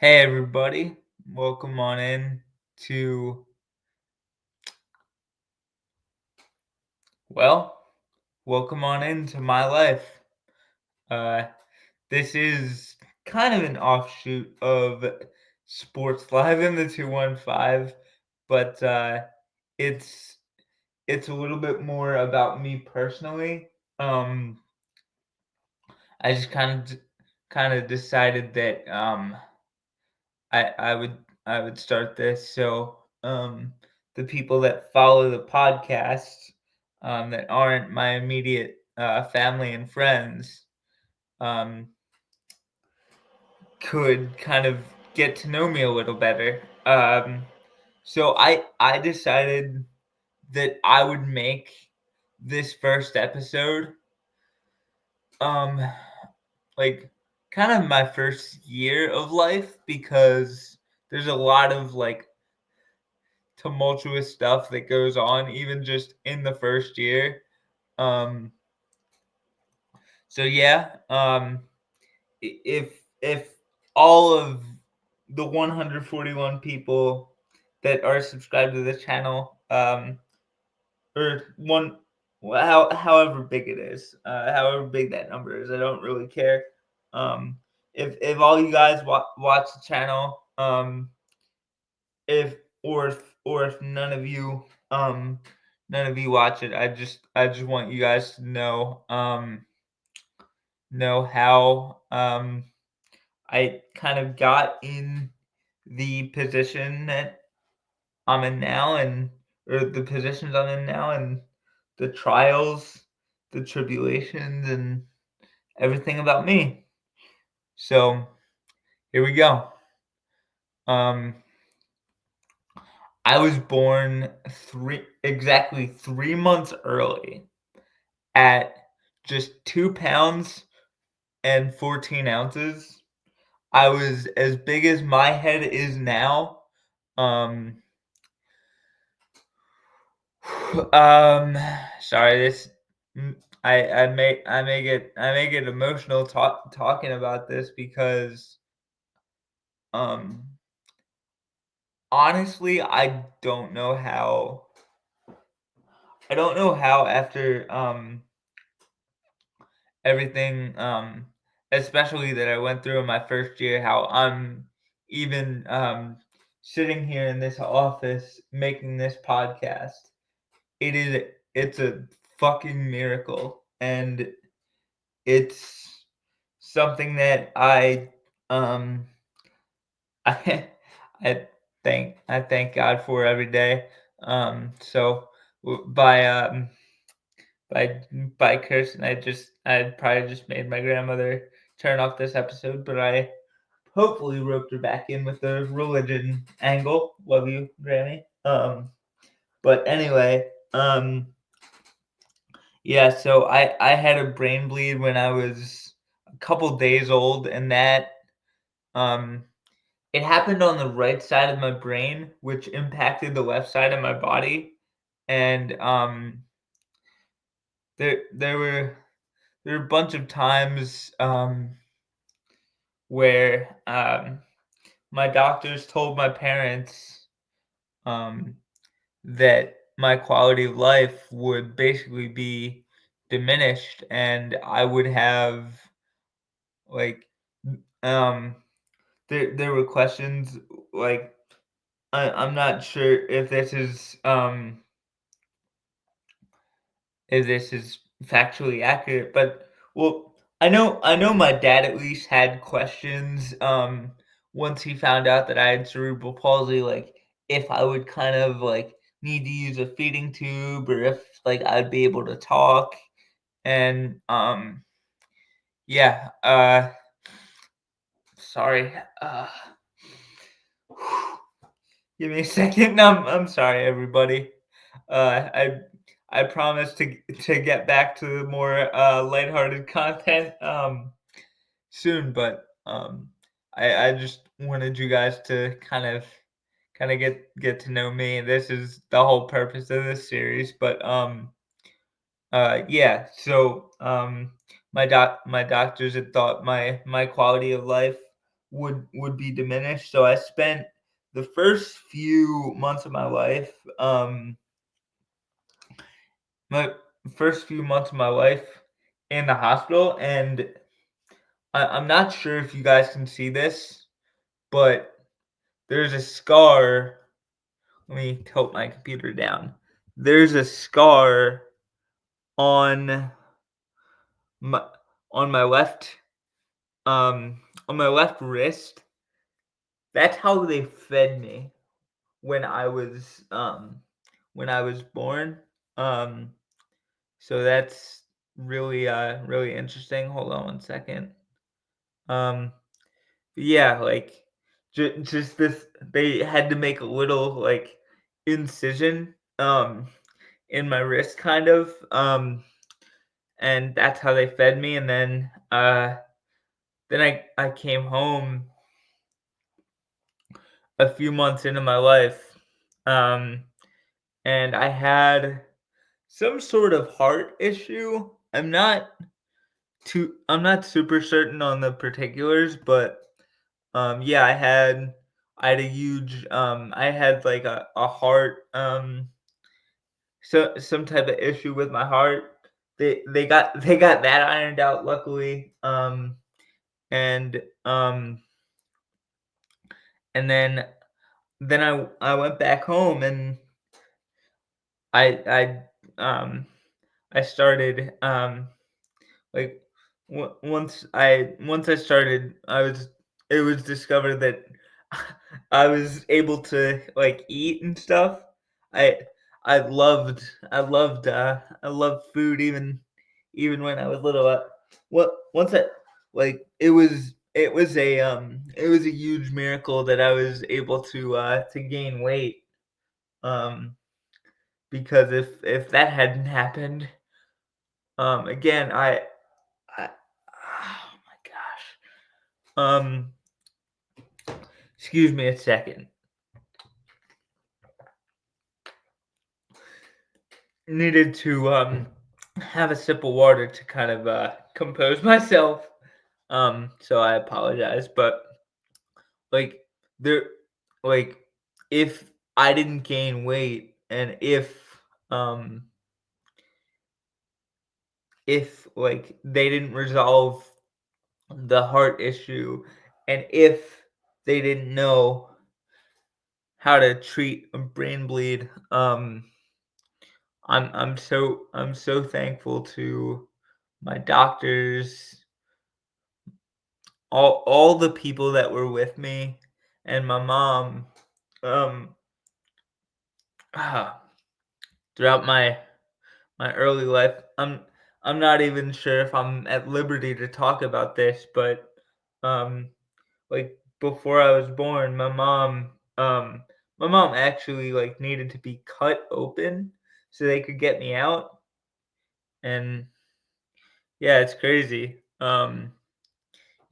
Hey everybody, welcome on in to, well, welcome on into my life. Uh, this is kind of an offshoot of Sports Live in the 215, but it's it's a little bit more about me personally. Um, I just kind of decided that I would start this so the people that follow the podcast that aren't my immediate family and friends um, could kind of get to know me a little better. So I decided that I would make this first episode um like kind of my first year of life because there's a lot of like tumultuous stuff that goes on even just in the first year. Um, so yeah, if all of the 141 people that are subscribed to this channel, or however big it is, however big that number is, I don't really care. Um, if all you guys watch the channel, if or if none of you watch it, I just want you guys to know how I kind of got in the position that I'm in now, and or the positions I'm in now, and the trials, the tribulations, and everything about me. So here we go. Um, I was born exactly 3 months early at just 2 pounds and 14 ounces. I was as big as my head is now. Um, um, sorry, I may get emotional talking about this because um honestly I don't know how after everything, especially that I went through in my first year, how I'm even sitting here in this office making this podcast. It's a fucking miracle, and it's something that um I I thank God for every day. So w- by um by by cursing, I probably just made my grandmother turn off this episode, but I hopefully roped her back in with the religion angle. Love you, Granny. But anyway, yeah. So I had a brain bleed when I was a couple days old, and that um it happened on the right side of my brain, which impacted the left side of my body, and there were a bunch of times where my doctors told my parents um, that my quality of life would basically be diminished, and I would have like um, there were questions like I'm not sure if this is factually accurate, but well, I know my dad at least had questions once he found out that I had cerebral palsy, like if I would kind of like need to use a feeding tube or if like I'd be able to talk. And yeah, sorry. Give me a second. I'm sorry, everybody. I promise to get back to the more lighthearted content soon, but I just wanted you guys to kind of get to know me. This is the whole purpose of this series, but yeah. So my doctors had thought my quality of life would be diminished. So I spent the first few months of my life, my first few months of my life in the hospital, and I'm not sure if you guys can see this, but there's a scar. Let me tilt my computer down. There's a scar on my on my left on my left wrist. That's how they fed me when I was when I was born. Um so that's really interesting. Hold on one second. Um yeah, like just this, they had to make a little like incision in my wrist kind of, and that's how they fed me. And then I came home a few months into my life, um, and I had some sort of heart issue. I'm not super certain on the particulars, but yeah, I had a huge I had like a heart so some type of issue with my heart. They got that ironed out luckily. And and then I went back home, and I I started like once I started, it was discovered that I was able to like eat and stuff. I I loved food, even when I was little. What once I like it was a huge miracle that I was able to gain weight. Um, because if that hadn't happened, again, I oh my gosh. Excuse me a second. Needed to have a sip of water to kind of compose myself. So I apologize, but like there, like if I didn't gain weight, and um if like they didn't resolve the heart issue, and if they didn't know how to treat a brain bleed, I'm so thankful to my doctors, all the people that were with me, and my mom, um, ah, throughout my early life. I'm not even sure if I'm at liberty to talk about this, but um, like before I was born, my mom actually like needed to be cut open so they could get me out, and yeah, it's crazy.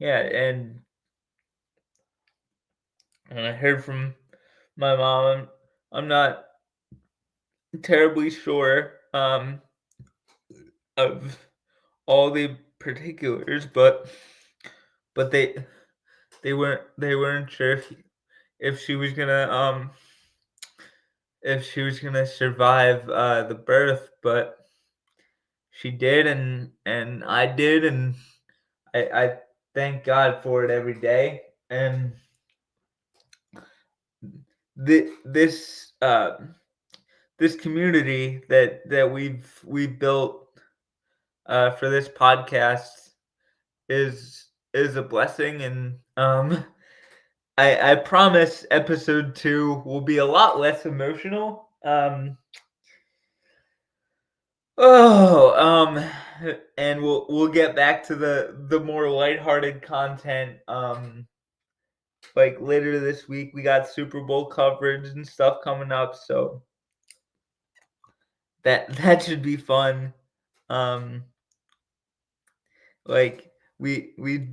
Yeah, and I heard from my mom. I'm not terribly sure of all the particulars, but they weren't sure if she was gonna if she was gonna survive the birth, but she did, and I did, and I thank God for it every day. And this this community that we've built for this podcast is a blessing, and I promise episode 2 will be a lot less emotional. Oh, and we'll get back to the more lighthearted content. Like later this week, we got Super Bowl coverage and stuff coming up, so that should be fun. Um, like we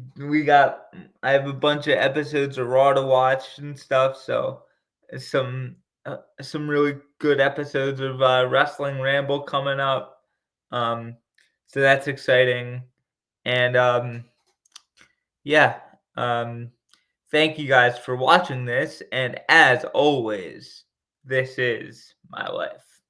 got I have a bunch of episodes of Raw to watch and stuff, so some really good episodes of Wrestling Ramble coming up. Um, so that's exciting, and yeah, um, Thank you guys for watching this, and as always, this is my life.